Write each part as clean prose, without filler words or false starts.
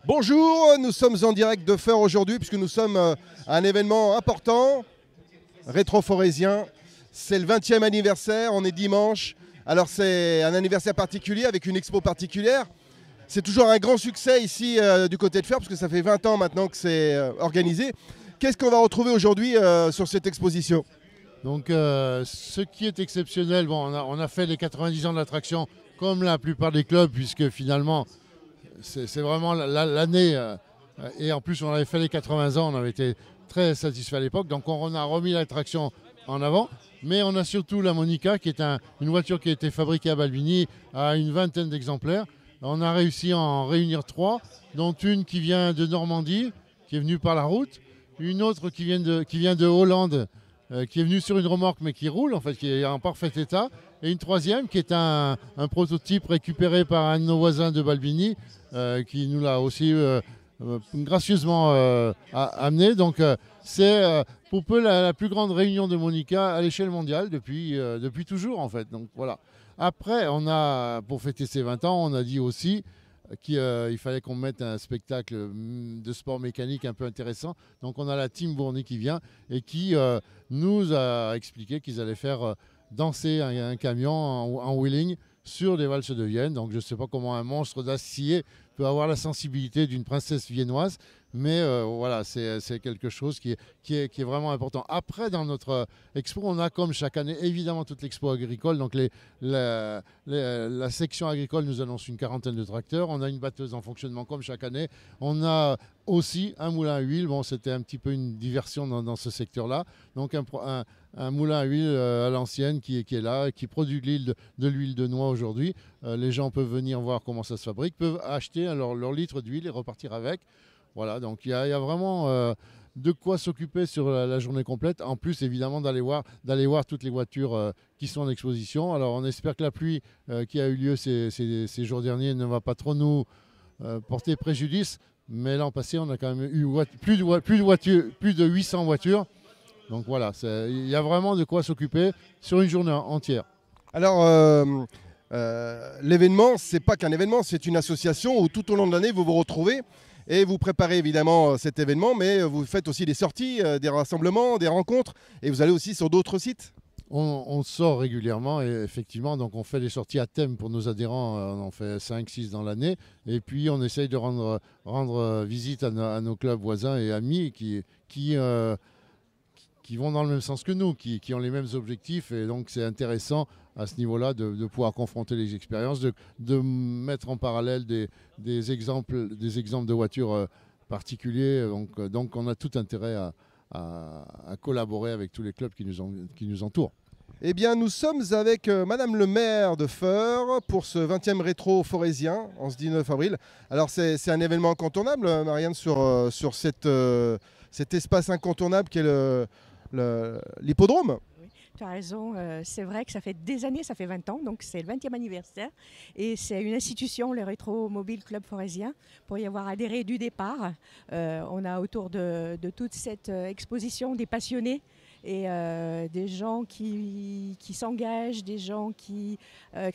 Bonjour, nous sommes en direct de Feur aujourd'hui puisque nous sommes à un événement important, rétro-forésien. C'est le 20e anniversaire, on est dimanche. Alors c'est un anniversaire particulier avec une expo particulière. C'est toujours un grand succès ici du côté de Feur parce que ça fait 20 ans maintenant que c'est organisé. Qu'est-ce qu'on va retrouver aujourd'hui sur cette exposition? Donc ce qui est exceptionnel, bon, on a fait les 90 ans de l'attraction comme la plupart des clubs puisque finalement c'est vraiment l'année et en plus on avait fait les 80 ans, on avait été très satisfait à l'époque, donc on a remis l'attraction en avant, mais on a surtout la Monica qui est une voiture qui a été fabriquée à Balbigny à une vingtaine d'exemplaires. On a réussi à en réunir 3, dont une qui vient de Normandie, qui est venue par la route, une autre qui vient de Hollande, qui est venue sur une remorque mais qui roule, en fait, qui est en parfait état, et une troisième qui est un prototype récupéré par un de nos voisins de Balbigny, qui nous l'a aussi gracieusement amené. Donc c'est pour peu la plus grande réunion de Monica à l'échelle mondiale depuis toujours en fait. Donc voilà. Après, pour fêter ses 20 ans, on a dit aussi qu'il fallait qu'on mette un spectacle de sport mécanique un peu intéressant. Donc on a la team Bourny qui vient et qui nous a expliqué qu'ils allaient faire danser un camion en wheeling sur des valses de Vienne. Donc je ne sais pas comment un monstre d'acier peut avoir la sensibilité d'une princesse viennoise, mais voilà, c'est quelque chose qui est vraiment important. Après, dans notre expo, on a comme chaque année, évidemment, toute l'expo agricole. Donc la section agricole nous annonce une quarantaine de tracteurs. On a une batteuse en fonctionnement comme chaque année. On a aussi un moulin à huile. Bon, c'était un petit peu une diversion dans ce secteur-là. Donc un moulin à huile à l'ancienne qui est là, qui produit de l'huile de noix aujourd'hui. Les gens peuvent venir voir comment ça se fabrique, peuvent acheter leur litre d'huile et repartir avec. Voilà, donc il y a vraiment de quoi s'occuper sur la journée complète. En plus, évidemment, d'aller voir toutes les voitures qui sont en exposition. Alors, on espère que la pluie qui a eu lieu ces jours derniers ne va pas trop nous porter préjudice. Mais l'an passé, on a quand même eu plus de 800 voitures. Donc voilà, il y a vraiment de quoi s'occuper sur une journée entière. Alors, l'événement, c'est pas qu'un événement, c'est une association où tout au long de l'année, vous vous retrouvez. Et vous préparez évidemment cet événement, mais vous faites aussi des sorties, des rassemblements, des rencontres, et vous allez aussi sur d'autres sites. On sort régulièrement, et effectivement, donc on fait des sorties à thème pour nos adhérents, on en fait 5-6 dans l'année, et puis on essaye de rendre visite à nos clubs voisins et amis qui vont dans le même sens que nous, qui ont les mêmes objectifs, et donc c'est intéressant à ce niveau-là de pouvoir confronter les expériences, de mettre en parallèle des exemples de voitures particuliers. Donc on a tout intérêt à collaborer avec tous les clubs qui nous entourent. Eh bien, nous sommes avec Madame le maire de Feur pour ce 20e rétro forésien en ce 19 avril. Alors c'est un événement incontournable, Marianne, sur cet espace incontournable qu'est l'hippodrome. Tu as raison, c'est vrai que ça fait des années, ça fait 20 ans, donc c'est le 20e anniversaire. Et c'est une institution, le Rétro Mobile Club Forésien, pour y avoir adhéré du départ. On a autour de toute cette exposition des passionnés et des gens qui s'engagent, des gens qui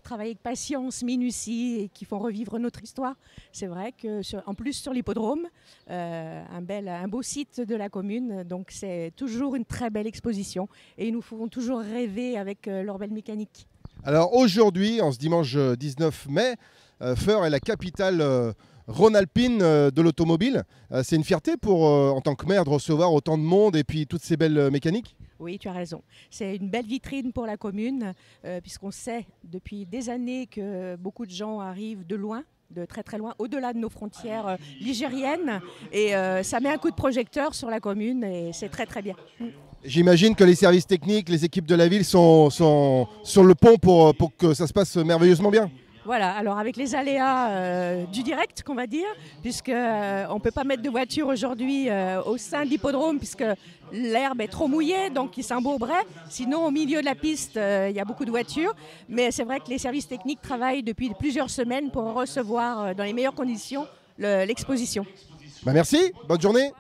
travaillent avec patience, minutie et qui font revivre notre histoire. C'est vrai qu'en plus sur l'hippodrome, un beau site de la commune, donc c'est toujours une très belle exposition et ils nous font toujours rêver avec leur belle mécanique. Alors aujourd'hui, en ce dimanche 19 mai, Feur est la capitale rhône-alpine de l'automobile. C'est une fierté en tant que maire de recevoir autant de monde et puis toutes ces belles mécaniques. Oui, tu as raison. C'est une belle vitrine pour la commune, puisqu'on sait depuis des années que beaucoup de gens arrivent de loin, de très très loin, au-delà de nos frontières ligériennes. Et ça met un coup de projecteur sur la commune et c'est très très bien. J'imagine que les services techniques, les équipes de la ville sont sur le pont pour que ça se passe merveilleusement bien. Voilà, alors avec les aléas du direct, qu'on va dire, puisqu'on ne peut pas mettre de voiture aujourd'hui au sein de l'hippodrome, puisque l'herbe est trop mouillée, donc il s'embourberait. Sinon, au milieu de la piste, il y a beaucoup de voitures. Mais c'est vrai que les services techniques travaillent depuis plusieurs semaines pour recevoir dans les meilleures conditions l'exposition. Merci, bonne journée.